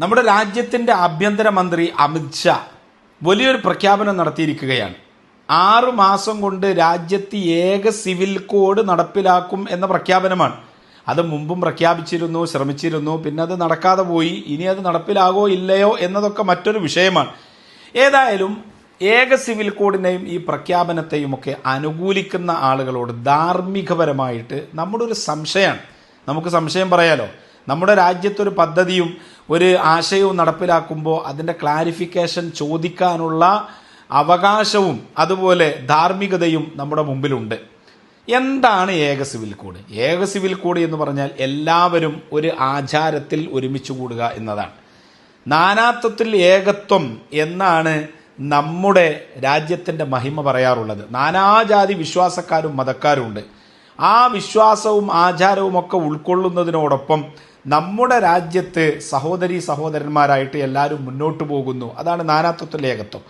നമ്മുടെ രാജ്യത്തിൻ്റെ ആഭ്യന്തരമന്ത്രി അമിത്ഷാ വലിയൊരു പ്രഖ്യാപനം നടത്തിയിരിക്കുകയാണ്. 6 മാസം കൊണ്ട് രാജ്യത്ത് ഏക സിവിൽ കോഡ് നടപ്പിലാക്കും എന്ന പ്രഖ്യാപനമാണ്. അത് മുമ്പും പ്രഖ്യാപിച്ചിരുന്നു, ശ്രമിച്ചിരുന്നു, പിന്നെ അത് നടക്കാതെ പോയി. ഇനി അത് നടപ്പിലാകോ ഇല്ലയോ എന്നതൊക്കെ മറ്റൊരു വിഷയമാണ്. ഏതായാലും ഏക സിവിൽ കോഡിനെയും ഈ പ്രഖ്യാപനത്തെയും ഒക്കെ അനുകൂലിക്കുന്ന ആളുകളോട് ധാർമ്മികപരമായിട്ട് നമ്മുടെ ഒരു സംശയമാണ്. നമുക്ക് സംശയം പറയാലോ. നമ്മുടെ രാജ്യത്തൊരു പദ്ധതിയും ഒരു ആശയവും നടപ്പിലാക്കുമ്പോൾ അതിൻ്റെ ക്ലാരിഫിക്കേഷൻ ചോദിക്കാനുള്ള അവകാശവും അതുപോലെ ധാർമ്മികതയും നമ്മുടെ മുമ്പിലുണ്ട്. എന്താണ് ഏക സിവിൽ കോഡ്? ഏക സിവിൽ കോഡ് എന്ന് പറഞ്ഞാൽ എല്ലാവരും ഒരു ആചാരത്തിൽ ഒരുമിച്ച് കൂടുക എന്നതാണ്. നാനാത്വത്തിൽ ഏകത്വം എന്നാണ് നമ്മുടെ രാജ്യത്തിൻ്റെ മഹിമ പറയാറുള്ളത്. നാനാജാതി വിശ്വാസക്കാരും മതക്കാരും ഉണ്ട്. ആ വിശ്വാസവും ആചാരവും ഒക്കെ ഉൾക്കൊള്ളുന്നതിനോടൊപ്പം നമ്മുടെ രാജ്യത്ത് സഹോദരീ സഹോദരന്മാരായിട്ട് എല്ലാവരും മുന്നോട്ട് പോകുന്നു. അതാണ് നാനാത്വത്തിൽ ഏകത്വം.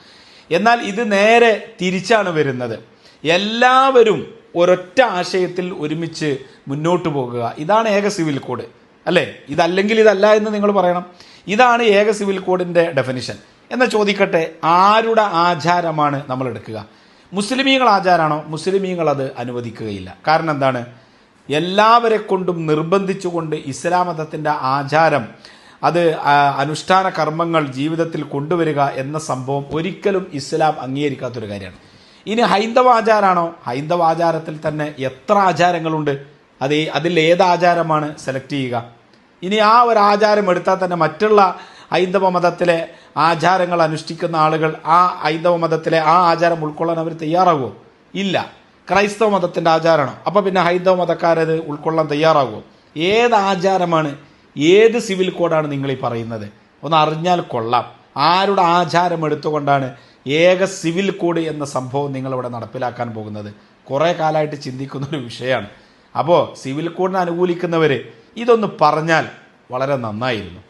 എന്നാൽ ഇത് നേരെ തിരിച്ചാണ് വരുന്നത്. എല്ലാവരും ഒരൊറ്റ ആശയത്തിൽ ഒരുമിച്ച് മുന്നോട്ട് പോകുക. ഇതാണ് ഏക സിവിൽ കോഡ്, അല്ലേ? ഇതല്ലെങ്കിൽ ഇതല്ല എന്ന് നിങ്ങൾ പറയണം. ഇതാണ് ഏക സിവിൽ കോഡിൻ്റെ ഡെഫിനിഷൻ. എന്ന് ചോദിക്കട്ടെ, ആരുടെ ആചാരമാണ് നമ്മൾ എടുക്കുക? മുസ്ലിമീങ്ങൾ ആചാരമാണോ? മുസ്ലിമീങ്ങൾ അത് അനുവദിക്കുകയില്ല. കാരണം എന്താണ്? എല്ലാവരെ കൊണ്ടും നിർബന്ധിച്ചുകൊണ്ട് ഇസ്ലാം മതത്തിൻ്റെ ആചാരം, അത് അനുഷ്ഠാന കർമ്മങ്ങൾ ജീവിതത്തിൽ കൊണ്ടുവരിക എന്ന സംഭവം ഒരിക്കലും ഇസ്ലാം അംഗീകരിക്കാത്തൊരു കാര്യമാണ്. ഇനി ഹൈന്ദവ ആചാരമാണോ? ഹൈന്ദവ ആചാരത്തിൽ തന്നെ എത്ര ആചാരങ്ങളുണ്ട്. അതിൽ ഏത് ആചാരമാണ് സെലക്ട് ചെയ്യുക? ഇനി ആ ഒരു ആചാരം എടുത്താൽ തന്നെ മറ്റുള്ള ഹൈന്ദവ മതത്തിലെ ആചാരങ്ങൾ അനുഷ്ഠിക്കുന്ന ആളുകൾ ആ ഹൈന്ദവ മതത്തിലെ ആ ആചാരം ഉൾക്കൊള്ളാൻ അവർ തയ്യാറാകുമോ? ഇല്ല. ക്രൈസ്തവ മതത്തിൻ്റെ ആചാരമാണോ? അപ്പോൾ പിന്നെ ഹൈന്ദവ മതക്കാരത് ഉൾക്കൊള്ളാൻ തയ്യാറാകുമോ? ഏത് ആചാരമാണ്, ഏത് സിവിൽ കോഡാണ് നിങ്ങൾ ഈ പറയുന്നത്? ഒന്ന് അറിഞ്ഞാൽ കൊള്ളാം. ആരുടെ ആചാരം എടുത്തുകൊണ്ടാണ് ഏക സിവിൽ കോഡ് എന്ന സംഭവം നിങ്ങളിവിടെ നടപ്പിലാക്കാൻ പോകുന്നത്? കുറേ കാലമായിട്ട് ചിന്തിക്കുന്നൊരു വിഷയമാണ്. അപ്പോൾ സിവിൽ കോഡിനെ അനുകൂലിക്കുന്നവർ ഇതൊന്ന് പറഞ്ഞാൽ വളരെ നന്നായിരുന്നു.